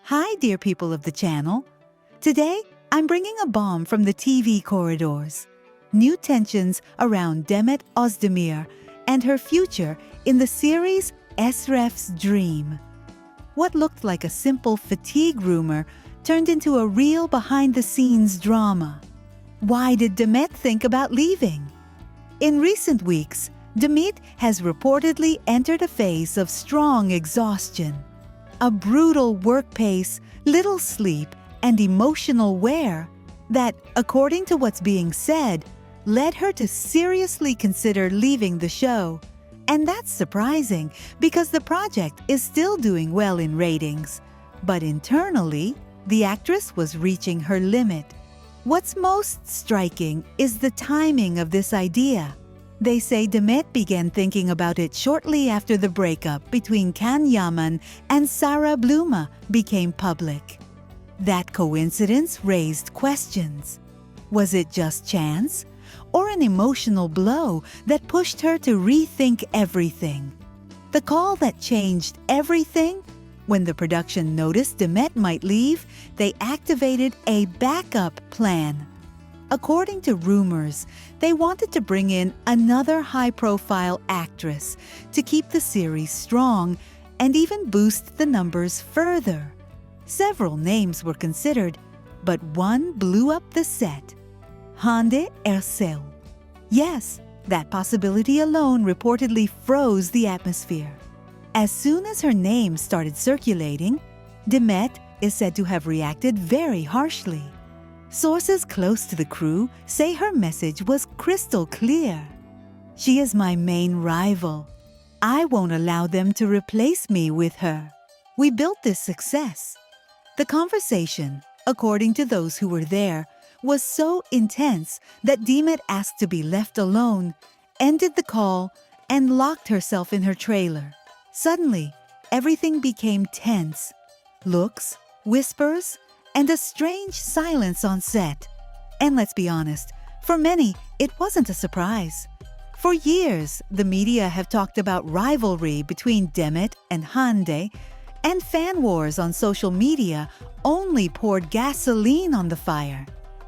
Hi, dear people of the channel. Today, I'm bringing a bomb from the TV corridors. New tensions around Demet Özdemir and her future in the series Esref's Dream. What looked like a simple fatigue rumor turned into a real behind-the-scenes drama. Why did Demet think about leaving? In recent weeks, Demet has reportedly entered a phase of strong exhaustion. A brutal work pace, little sleep, and emotional wear that, according to what's being said, led her to seriously consider leaving the show. And that's surprising because the project is still doing well in ratings. But internally, the actress was reaching her limit. What's most striking is the timing of this idea. They say Demet began thinking about it shortly after the breakup between Can Yaman and Sarah Bluma became public. That coincidence raised questions. Was it just chance, or an emotional blow that pushed her to rethink everything? The call that changed everything? When the production noticed Demet might leave, they activated a backup plan. According to rumors, they wanted to bring in another high-profile actress to keep the series strong and even boost the numbers further. Several names were considered, but one blew up the set: Hande Erçel. Yes, that possibility alone reportedly froze the atmosphere. As soon as her name started circulating, Demet is said to have reacted very harshly. Sources close to the crew say her message was crystal clear. "She is my main rival. I won't allow them to replace me with her. We built this success." The conversation, according to those who were there, was so intense that Demet asked to be left alone, ended the call, and locked herself in her trailer. Suddenly, everything became tense. Looks, whispers, and a strange silence on set. And let's be honest, for many, it wasn't a surprise. For years, the media have talked about rivalry between Demet and Hande, and fan wars on social media only poured gasoline on the fire.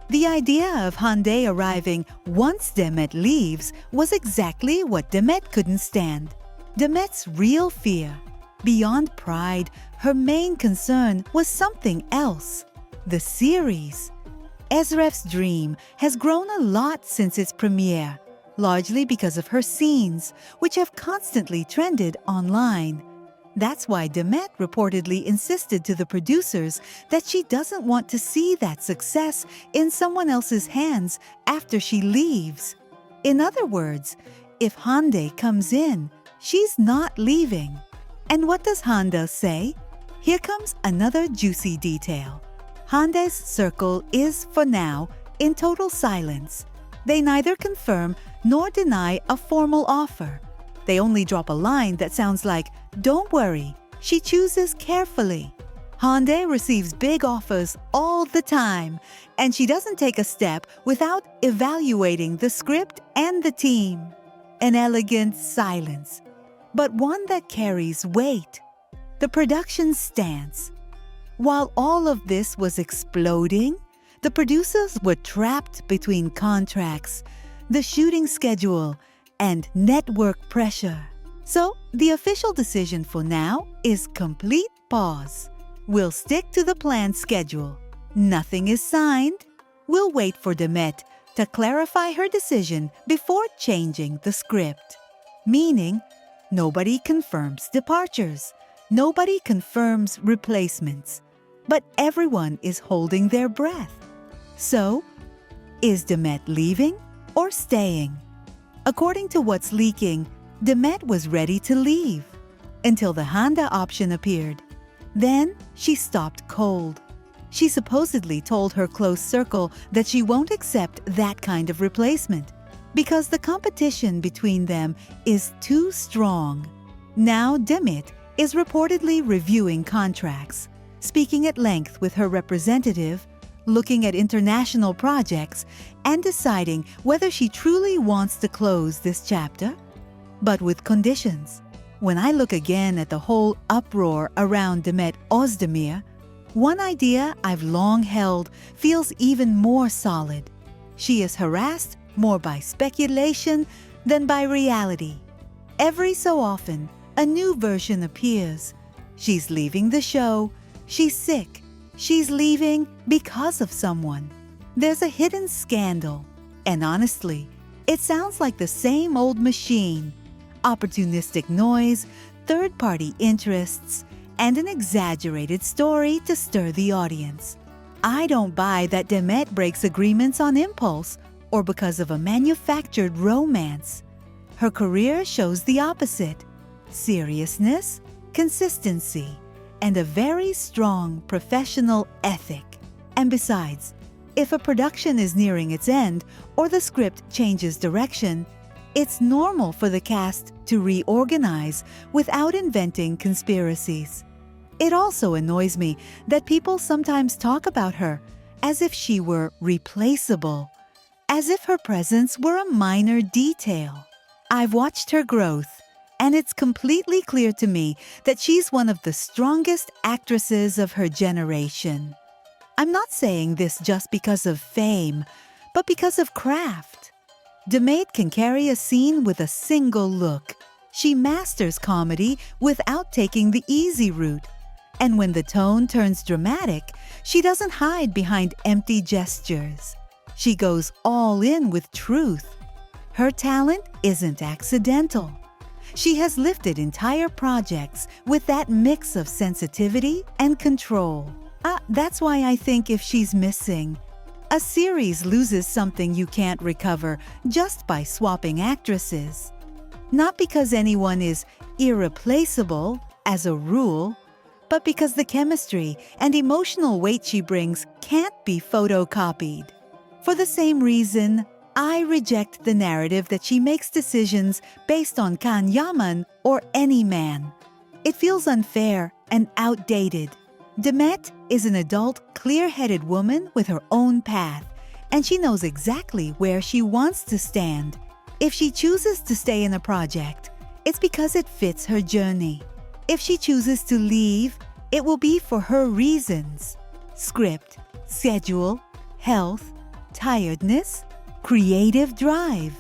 The idea of Hande arriving once Demet leaves was exactly what Demet couldn't stand. Demet's real fear, beyond pride, her main concern was something else. The series. Esref's Dream has grown a lot since its premiere, largely because of her scenes, which have constantly trended online. That's why Demet reportedly insisted to the producers that she doesn't want to see that success in someone else's hands after she leaves. In other words, if Hande comes in, she's not leaving. And what does Hande say? Here comes another juicy detail. Hande's circle is, for now, in total silence. They neither confirm nor deny a formal offer. They only drop a line that sounds like, "Don't worry, she chooses carefully." Hande receives big offers all the time, and she doesn't take a step without evaluating the script and the team. An elegant silence, but one that carries weight. The production's stance. While all of this was exploding, the producers were trapped between contracts, the shooting schedule, and network pressure. So, the official decision for now is complete pause. We'll stick to the planned schedule. Nothing is signed. We'll wait for Demet to clarify her decision before changing the script. Meaning, nobody confirms departures. Nobody confirms replacements. But everyone is holding their breath. So, is Demet leaving or staying? According to what's leaking, Demet was ready to leave until the Hande option appeared. Then she stopped cold. She supposedly told her close circle that she won't accept that kind of replacement because the competition between them is too strong. Now Demet is reportedly reviewing contracts, speaking at length with her representative, looking at international projects, and deciding whether she truly wants to close this chapter, but with conditions. When I look again at the whole uproar around Demet Özdemir, One idea I've long held feels even more solid. She is harassed more by speculation than by reality. Every so often, a new version appears. She's leaving the show. She's sick. She's leaving because of someone. There's a hidden scandal. And honestly, it sounds like the same old machine. Opportunistic noise, third-party interests, and an exaggerated story to stir the audience. I don't buy that Demet breaks agreements on impulse or because of a manufactured romance. Her career shows the opposite: seriousness, consistency, and a very strong professional ethic. And besides, if a production is nearing its end or the script changes direction, it's normal for the cast to reorganize without inventing conspiracies. It also annoys me that people sometimes talk about her as if she were replaceable, as if her presence were a minor detail. I've watched her growth, and it's completely clear to me that she's one of the strongest actresses of her generation. I'm not saying this just because of fame, but because of craft. Demet can carry a scene with a single look. She masters comedy without taking the easy route. And when the tone turns dramatic, she doesn't hide behind empty gestures. She goes all in with truth. Her talent isn't accidental. She has lifted entire projects with that mix of sensitivity and control. That's why I think if she's missing, a series loses something you can't recover just by swapping actresses. Not because anyone is irreplaceable, as a rule, but because the chemistry and emotional weight she brings can't be photocopied. For the same reason, I reject the narrative that she makes decisions based on Can Yaman or any man. It feels unfair and outdated. Demet is an adult, clear-headed woman with her own path, and she knows exactly where she wants to stand. If she chooses to stay in a project, it's because it fits her journey. If she chooses to leave, it will be for her reasons: script, schedule, health, tiredness, creative drive.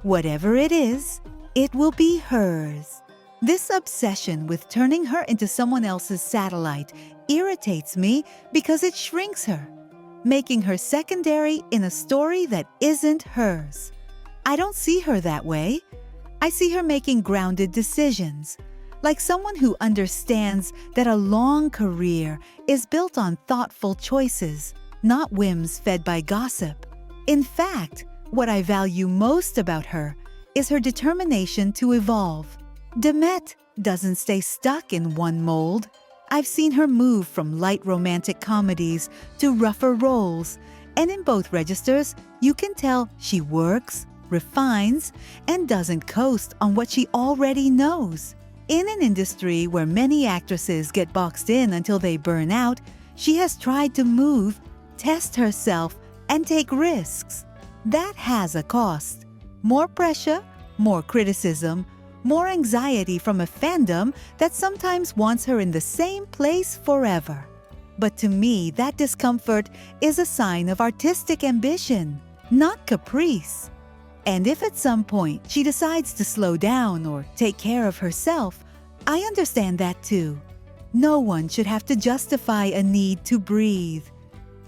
Whatever it is, it will be hers. This obsession with turning her into someone else's satellite irritates me because it shrinks her, making her secondary in a story that isn't hers. I don't see her that way. I see her making grounded decisions, like someone who understands that a long career is built on thoughtful choices, not whims fed by gossip. In fact, what I value most about her is her determination to evolve. Demet doesn't stay stuck in one mold. I've seen her move from light romantic comedies to rougher roles, and in both registers, you can tell she works, refines, and doesn't coast on what she already knows. In an industry where many actresses get boxed in until they burn out, she has tried to move, test herself, and take risks. That has a cost. More pressure, more criticism, more anxiety from a fandom that sometimes wants her in the same place forever. But to me, that discomfort is a sign of artistic ambition, not caprice. And if at some point she decides to slow down or take care of herself, I understand that too. No one should have to justify a need to breathe.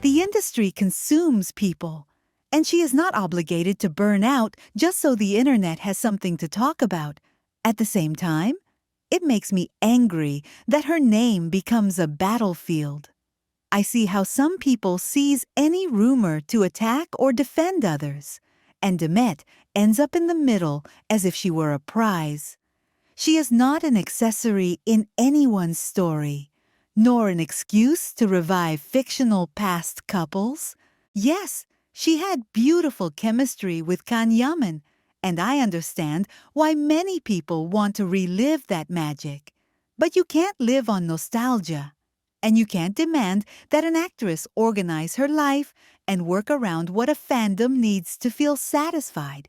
The industry consumes people, and she is not obligated to burn out just so the internet has something to talk about. At the same time, it makes me angry that her name becomes a battlefield. I see how some people seize any rumor to attack or defend others, and Demet ends up in the middle as if she were a prize. She is not an accessory in anyone's story, nor an excuse to revive fictional past couples. Yes, she had beautiful chemistry with Can Yaman, and I understand why many people want to relive that magic. But you can't live on nostalgia, and you can't demand that an actress organize her life and work around what a fandom needs to feel satisfied.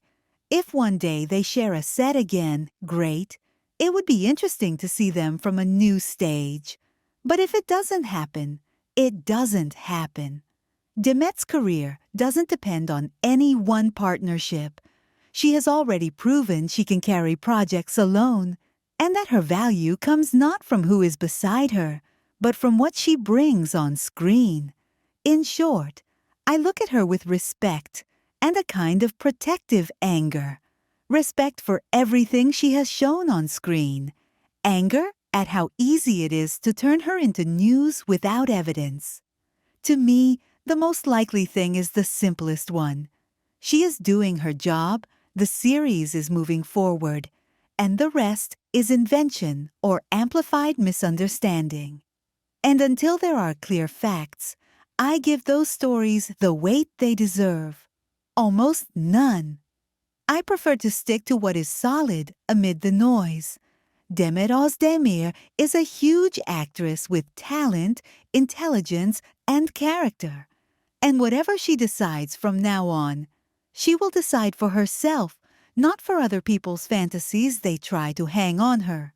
If one day they share a set again, great. It would be interesting to see them from a new stage. But if it doesn't happen, It doesn't happen. Demet's career doesn't depend on any one partnership. She has already proven she can carry projects alone, and that her value comes not from who is beside her, but from what she brings on screen. In short, I look at her with respect and a kind of protective anger. Respect for everything she has shown on screen. Anger at how easy it is to turn her into news without evidence. To me, the most likely thing is the simplest one. She is doing her job, the series is moving forward, and the rest is invention or amplified misunderstanding. And until there are clear facts, I give those stories the weight they deserve. Almost none. I prefer to stick to what is solid amid the noise. Demet Özdemir is a huge actress with talent, intelligence, and character. And whatever she decides from now on, she will decide for herself, not for other people's fantasies they try to hang on her.